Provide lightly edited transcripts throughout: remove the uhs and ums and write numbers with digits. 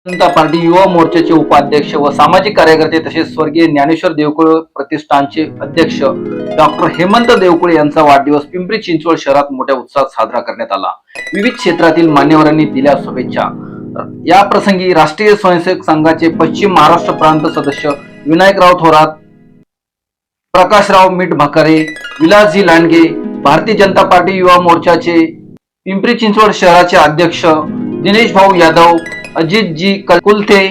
जनता party युवा मोर्चाचे उपाध्यक्ष व सामाजिक कार्यकर्ते तसेच स्वर्गीय ज्ञानेश्वर देवकुळे प्रतिष्ठानचे अध्यक्ष डॉक्टर हेमंत देवकुळे यांचा वाढदिवस पिंपरी चिंचवड शहरात मोठ्या उत्साहात साजरा करण्यात आला। विविध क्षेत्रातील मान्यवरांनी दिल्या शुभेच्छा। या प्रसंगी राष्ट्रीय स्वयंसेवक संघाचे पश्चिम महाराष्ट्र प्रांत सदस्य विनायकराव थोरात, प्रकाशराव मीठ भाकारे, विलासजी लांडगे, भारतीय जनता पार्टी युवा मोर्चाचे पिंपरी चिंचवड शहराचे अध्यक्ष दिनेश भाऊ यादव, अजितजी कुलथे,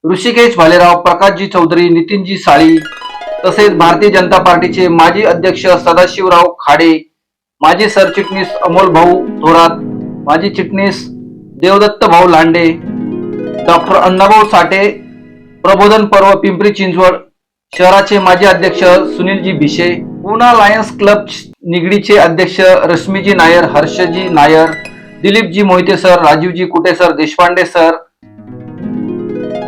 ऋषिकेश भालेराव, प्रकाशजी चौधरी, नितीनजी साळी तसेच भारतीय जनता पार्टीचे माजी अध्यक्ष सदाशिवराव खाडे, माजी सरचिटणीस अमोल भाऊ थोरात, माजी चिटणीस देवदत्त भाऊ लांडे, डॉक्टर अण्णाभाऊ साठे, प्रबोधन पर्व पिंपरी चिंचवड शहराचे माजी अध्यक्ष सुनीलजी भिशे, पूना लायन्स क्लब निगडीचे अध्यक्ष रश्मीजी नायर, हर्षजी नायर, दिलीपजी मोहिते सर, राजीवजी कुटे सर, देशपांडे सर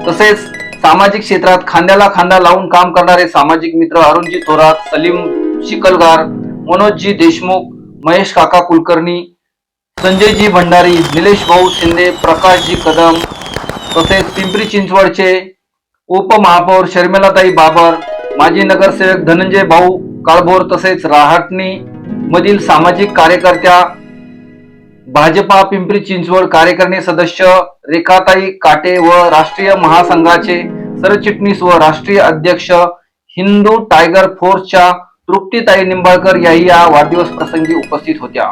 तसेच सामाजिक क्षेत्रात खांद्याला खांदा लावून काम करणारे सामाजिक मित्र अरुणजी थोरात, सलीम शिकलगार, मनोजजी देशमुख, महेश काका कुलकर्णी, संजयजी भंडारी, निलेश भाऊ शिंदे, प्रकाशजी कदम तसेच पिंपरी चिंचवडचे उपमहापौर शर्मिलाताई बाबर, माजी नगरसेवक धनंजय भाऊ काळभोर तसेच राहटणी मधील सामाजिक कार्यकर्त्या, भाजपा पिंपरी चिंचवड कार्यकारिणी सदस्य रेखाताई काटे व राष्ट्रीय महासंघाचे सरचिटणीस व राष्ट्रीय अध्यक्ष हिंदू टायगर फोर्सच्या तृप्तीताई निंबाळकर याही या वाढदिवस प्रसंगी उपस्थित होत्या।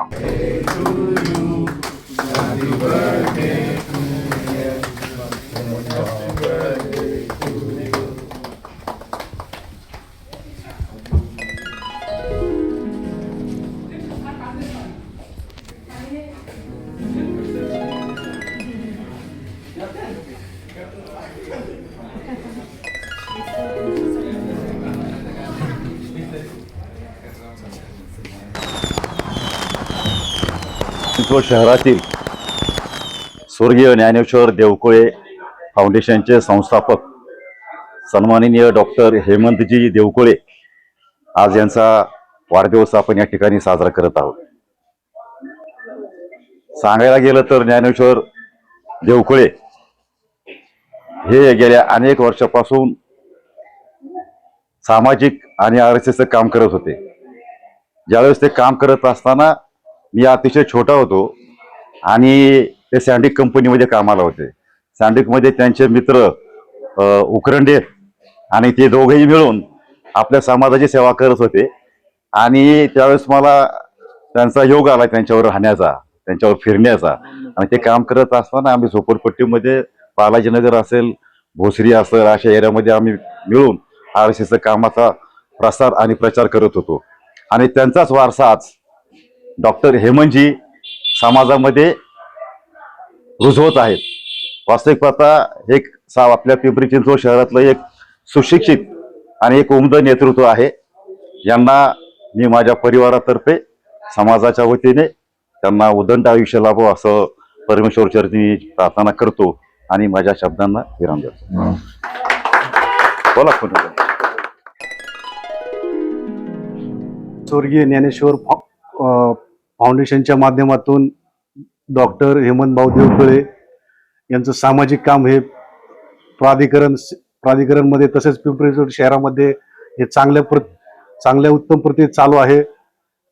चिंचवड शहरातील स्वर्गीय ज्ञानेश्वर देवकुळे फाउंडेशनचे संस्थापक सन्माननीय डॉक्टर हेमंतजी देवकुळे आज यांचा वाढदिवस आपण या ठिकाणी साजरा करत आहोत। सांगायला गेलं तर ज्ञानेश्वर देवकुळे हे गेल्या अनेक वर्षापासून सामाजिक आणि आरएसएसचं काम करत होते। ज्यावेळेस ते काम करत असताना मी अतिशय छोटा होतो आणि ते सँडिक कंपनीमध्ये कामाला होते। सँडिकमध्ये त्यांचे मित्र उकरंडे आणि ते दोघेही मिळून आपल्या समाजाची सेवा करत होते आणि त्यावेळेस मला त्यांचा योग आला त्यांच्यावर राहण्याचा, त्यांच्यावर फिरण्याचा। आणि ते काम करत असताना आम्ही झोपडपट्टीमध्ये बालाजीनगर असेल, भोसरी असेल अशा एरियामध्ये आम्ही मिळून आरएसएसच्या कामाचा प्रसार आणि प्रचार करत होतो। आणि त्यांचाच वारसा आज डॉक्टर हेमंतजी समाजामध्ये रुजवत आहेत। वास्तविक पाहता एक आपल्या पिंपरी चिंचवड शहरातलं एक सुशिक्षित आणि एक उमद नेतृत्व आहे। यांना मी माझ्या परिवारातर्फे समाजाच्या वतीने त्यांना उदंड आयुष्य लाभो असं परमेश्वर चरणी प्रार्थना करतो आणि माझ्या शब्दांना विराम देतो। बोला कोण? स्वर्गीय ज्ञानेश्वर फाउंडेशनच्या माध्यमातून डॉक्टर हेमंत भाऊ देवकुळे यांचं सामाजिक काम हे प्राधिकरणमध्ये तसेच पिंपरी चिंचवड शहरामध्ये हे चांगल्या उत्तम प्रतीत चालू आहे।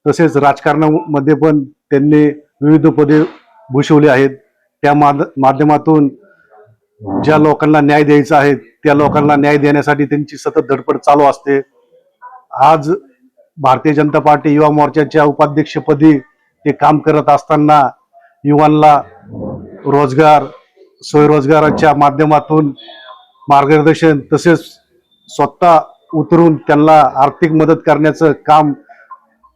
तसेच राजकारणामध्ये पण त्यांनी विविध पदे भूषवली आहेत। त्या माध्यमातून ज्या लोकांना न्याय द्यायचा आहे त्या लोकांना न्याय देण्यासाठी त्यांची सतत धडपड चालू असते। आज भारतीय जनता पार्टी युवा मोर्चाच्या उपाध्यक्षपदी ते काम करत असताना युवांना रोजगार, स्वयंरोजगाराच्या माध्यमातून मार्गदर्शन तसेच स्वतः उतरून त्यांना आर्थिक मदत करण्याचं काम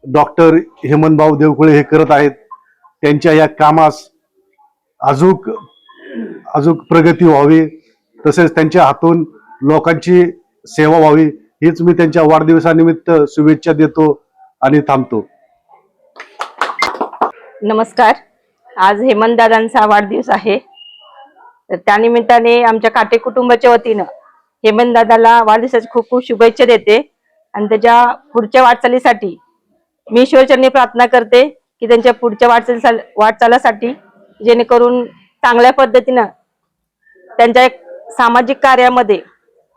डॉक्टर हेमंत भाऊ देवकुळे हे करत आहेत। त्यांच्या या कामास अजूक प्रगती व्हावी तसेच त्यांच्या हातून लोकांची सेवा व्हावी हीच मी त्यांच्या वाढदिवसानिमित्त शुभेच्छा देतो आणि थांबतो। नमस्कार। आज हेमंत दादांचा वाढदिवस आहे, तर त्यानिमित्ताने आमच्या काटे कुटुंबाच्या वतीनं हेमंत दादाला वाढदिवसाच्या खूप खूप शुभेच्छा देते आणि त्याच्या पुढच्या वाटचालीसाठी मी ईश्वरचरणी प्रार्थना करते की त्यांच्या पुढच्या वाटचालीसाठी जेणेकरून चांगल्या पद्धतीनं त्यांच्या एक सामाजिक कार्यामध्ये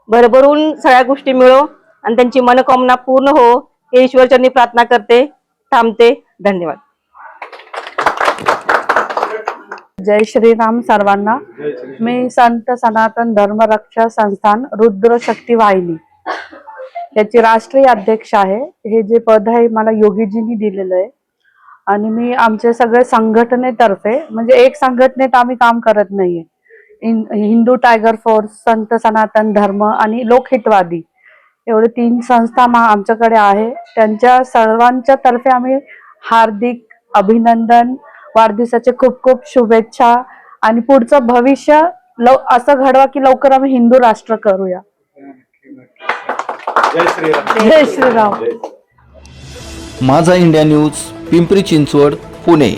भरभरून सगळ्या गोष्टी मिळो आणि त्यांची मनोकामना पूर्ण हो हे ईश्वरचरणी प्रार्थना करते. थांबते. धन्यवाद. जय श्रीराम सर्वांना. मी संत सनातन धर्मरक्षा संस्थान रुद्र शक्ती वाहिनी याची राष्ट्रीय अध्यक्ष आहे. हे जे पद आहे मला योगीजींनी दिलेलं आहे आणि मी आमचे सगळे संघटनेतर्फे म्हणजे एक संघटनेत आम्ही काम करत नाहीये. हिंदू टायगर फोर्स, संत सनातन धर्म आणि लोकहितवादी एवढे 3 संस्था आमच्याकडे आहे. त्यांच्या सर्वांच्या तर्फे आम्ही हार्दिक अभिनंदन, वाढदिवसाचे खूप खूप शुभेच्छा आणि पुढचं भविष्य असं घडवा की लवकर आम्ही हिंदू राष्ट्र करूया. जय श्रीराम. माझा इंडिया न्यूज, पिंपरी चिंचवड, पुणे.